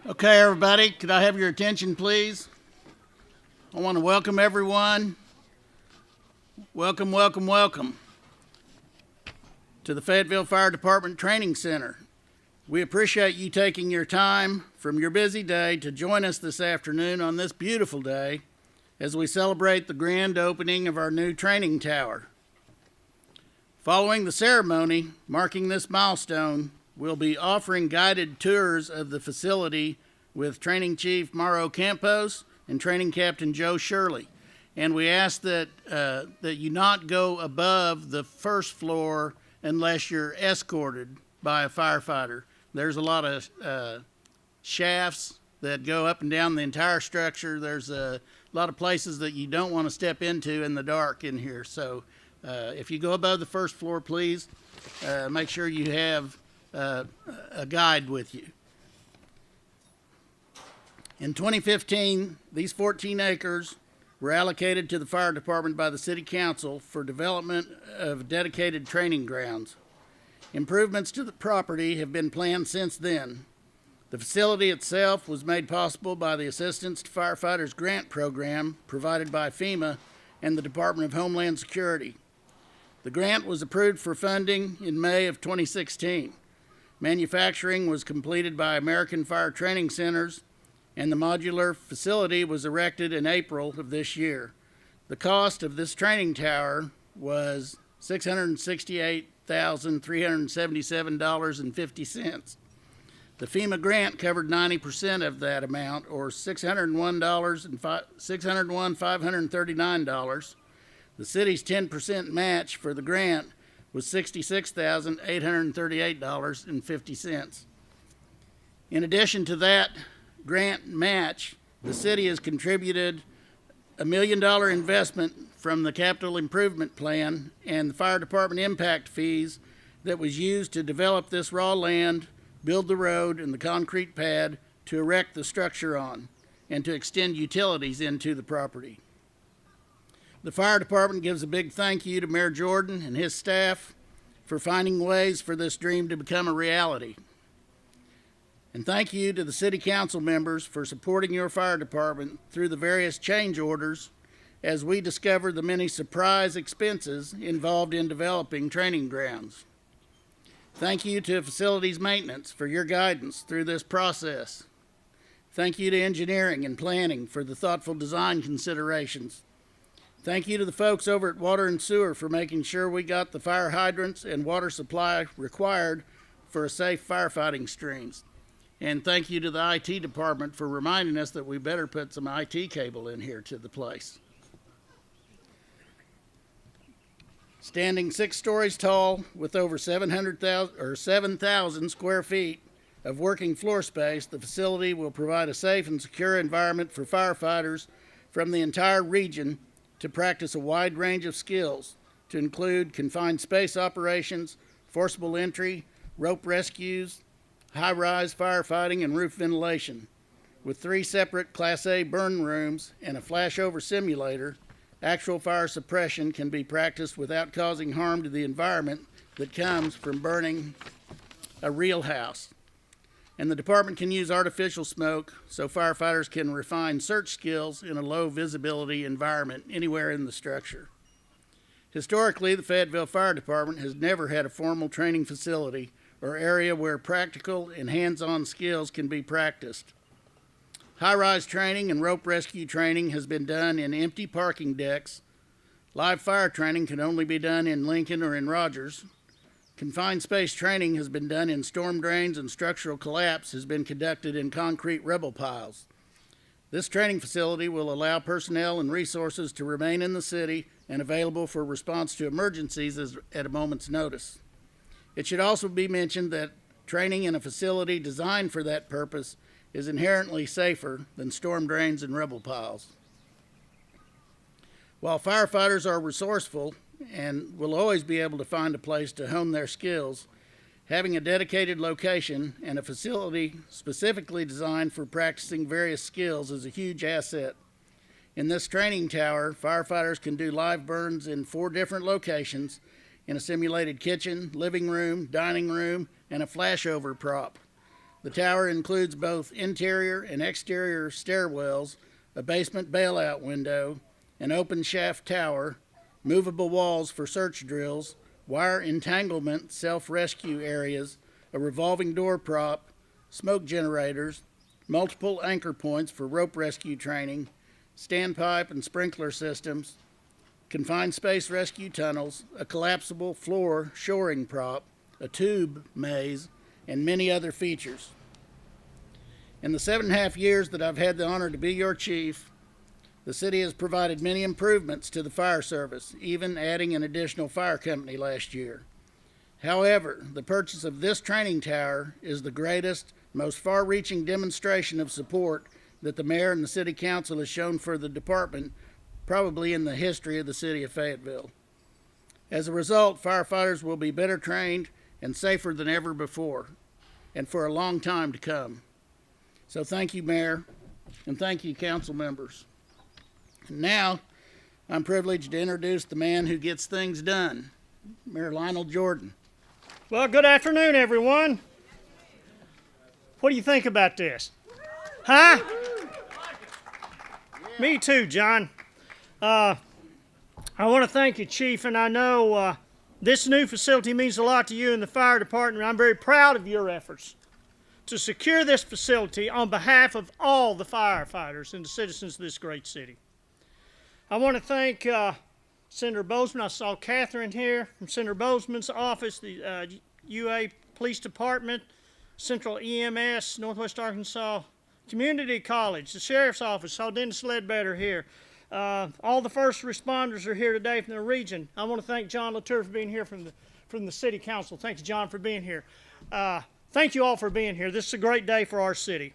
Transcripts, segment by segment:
Okay, everybody, could I have your attention, please? I want to welcome everyone. Welcome to the Fayetteville Fire Department Training Center. We appreciate you taking your time from your busy day to join us this afternoon on this beautiful day as we celebrate the grand opening of our new training tower. Following the ceremony marking this milestone, we'll be offering guided tours of the facility with Training Chief Mauro Campos and Training Captain Joe Shirley. And we ask that you not go above the first floor unless you're escorted by a firefighter. There's a lot of shafts that go up and down the entire structure. There's a lot of places that you don't want to step into in the dark in here. So if you go above the first floor, please make sure you have a guide with you. In 2015, these 14 acres were allocated to the fire department by the City Council for development of dedicated training grounds. Improvements to the property have been planned since then. The facility itself was made possible by the Assistance to Firefighters Grant Program provided by FEMA and the Department of Homeland Security. The grant was approved for funding in May of 2016. Manufacturing was completed by American Fire Training Centers, and the modular facility was erected in April of this year. The cost of this training tower was $668,377.50. The FEMA grant covered 90% of that amount, or $601,539. The city's 10% match for the grant was $66,838.50. In addition to that grant match, the city has contributed $1 million investment from the capital improvement plan and the fire department impact fees that was used to develop this raw land, build the road and the concrete pad to erect the structure on, and to extend utilities into the property. The fire department gives a big thank you to Mayor Jordan and his staff for finding ways for this dream to become a reality. And thank you to the city council members for supporting your fire department through the various change orders as we discover the many surprise expenses involved in developing training grounds. Thank you to facilities maintenance for your guidance through this process. Thank you to engineering and planning for the thoughtful design considerations. Thank you to the folks over at Water and Sewer for making sure we got the fire hydrants and water supply required for a safe firefighting streams. And thank you to the IT department for reminding us that we better put some IT cable in here to the place. Standing 6 stories tall with over 7,000 square feet of working floor space, the facility will provide a safe and secure environment for firefighters from the entire region to practice a wide range of skills, to include confined space operations, forcible entry, rope rescues, high-rise firefighting, and roof ventilation. With 3 separate Class A burn rooms and a flashover simulator, actual fire suppression can be practiced without causing harm to the environment that comes from burning a real house. And the department can use artificial smoke so firefighters can refine search skills in a low visibility environment anywhere in the structure. Historically, the Fayetteville Fire Department has never had a formal training facility or area where practical and hands-on skills can be practiced. High-rise training and rope rescue training has been done in empty parking decks. Live fire training can only be done in Lincoln or in Rogers. Confined space training has been done in storm drains, and structural collapse has been conducted in concrete rubble piles. This training facility will allow personnel and resources to remain in the city and available for response to emergencies at a moment's notice. It should also be mentioned that training in a facility designed for that purpose is inherently safer than storm drains and rubble piles. While firefighters are resourceful and will always be able to find a place to hone their skills, having a dedicated location and a facility specifically designed for practicing various skills is a huge asset. In this training tower, firefighters can do live burns in 4 different locations in a simulated kitchen, living room, dining room, and a flashover prop. The tower includes both interior and exterior stairwells, a basement bailout window, an open shaft tower, movable walls for search drills, wire entanglement self-rescue areas, a revolving door prop, smoke generators, multiple anchor points for rope rescue training, standpipe and sprinkler systems, confined space rescue tunnels, a collapsible floor shoring prop, a tube maze, and many other features. In the 7.5 years that I've had the honor to be your chief, the city has provided many improvements to the fire service, even adding an additional fire company last year. However, the purchase of this training tower is the greatest, most far-reaching demonstration of support that the mayor and the city council has shown for the department, probably in the history of the city of Fayetteville. As a result, firefighters will be better trained and safer than ever before, and for a long time to come. So thank you, Mayor, and thank you, council members. And now, I'm privileged to introduce the man who gets things done, Mayor Lionel Jordan. Well, good afternoon, everyone. What do you think about this? Huh? Me too, John. I want to thank you, Chief, and I know this new facility means a lot to you and the fire department. I'm very proud of your efforts to secure this facility on behalf of all the firefighters and the citizens of this great city. I want to thank Senator Bozeman. I saw Catherine here from Senator Bozeman's office, the UA Police Department, Central EMS, Northwest Arkansas Community College, the Sheriff's Office. Saw Dennis Ledbetter here. All the first responders are here today from the region. I want to thank John Latour for being here from the City Council. Thank you, John, for being here. Thank you all for being here. This is a great day for our city.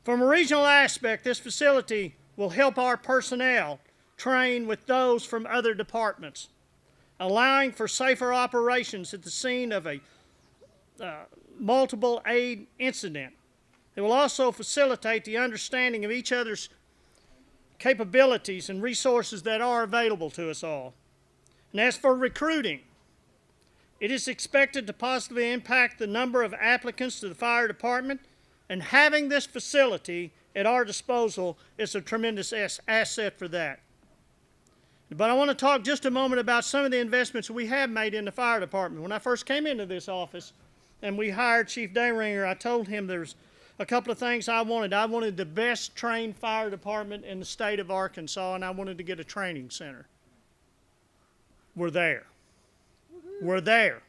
From a regional aspect, this facility will help our personnel train with those from other departments, allowing for safer operations at the scene of a multiple aid incident. It will also facilitate the understanding of each other's capabilities and resources that are available to us all. And as for recruiting, it is expected to positively impact the number of applicants to the fire department, and having this facility at our disposal is a tremendous asset for that. But I want to talk just a moment about some of the investments we have made in the fire department. When I first came into this office and we hired Chief Dayringer, I told him there's a couple of things I wanted. I wanted the best trained fire department in the state of Arkansas, and I wanted to get a training center. We're there. We're there.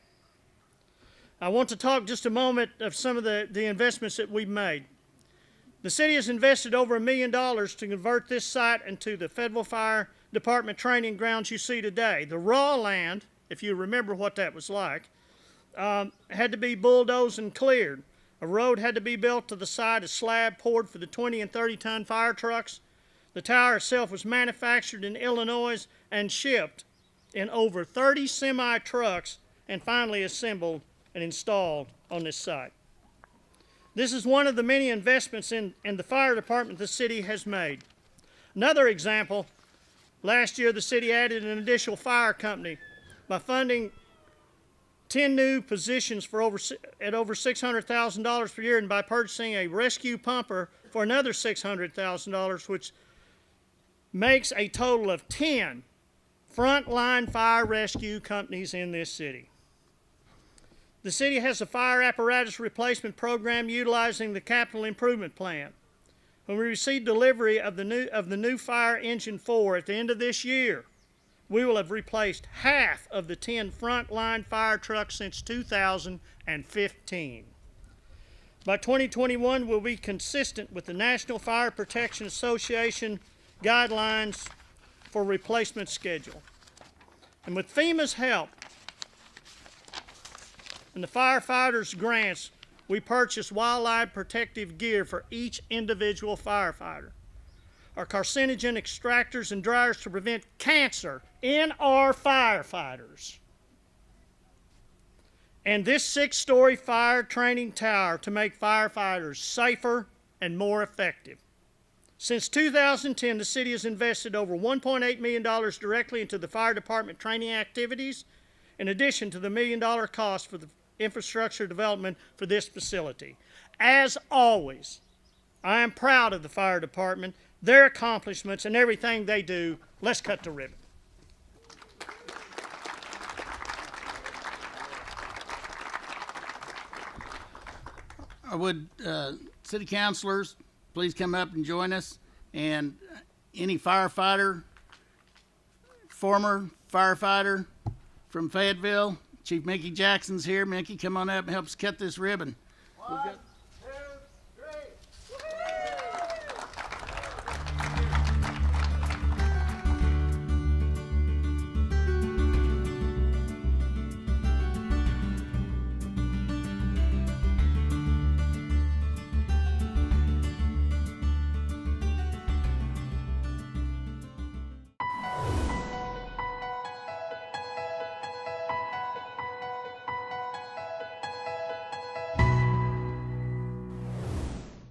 I want to talk just a moment of some of the investments that we've made. The city has invested over $1 million to convert this site into the Fayetteville Fire Department training grounds you see today. The raw land, if you remember what that was like, had to be bulldozed and cleared. A road had to be built to the side, a slab poured for the 20 and 30-ton fire trucks. The tower itself was manufactured in Illinois and shipped in over 30 semi-trucks and finally assembled and installed on this site. This is one of the many investments in the fire department the city has made. Another example, last year the city added an additional fire company by funding 10 new positions for over $600,000 per year, and by purchasing a rescue pumper for another $600,000, which makes a total of 10 frontline fire rescue companies in this city. The city has a fire apparatus replacement program utilizing the capital improvement plan. When we receive delivery of the new fire engine 4 at the end of this year, we will have replaced half of the 10 frontline fire trucks since 2015. By 2021, we'll be consistent with the National Fire Protection Association guidelines for replacement schedule. And with FEMA's help and the firefighters' grants, we purchase wildlife protective gear for each individual firefighter. Our carcinogen extractors and dryers to prevent cancer in our firefighters. And this 6-story fire training tower to make firefighters safer and more effective. Since 2010, the city has invested over $1.8 million directly into the fire department training activities, in addition to the $1 million cost for the infrastructure development for this facility. As always, I am proud of the fire department, their accomplishments, and everything they do. Let's cut the ribbon. I would, city councilors, please come up and join us. And any firefighter, former firefighter from Fayetteville, Chief Mickey Jackson's here. Mickey, come on up and help us cut this ribbon. What?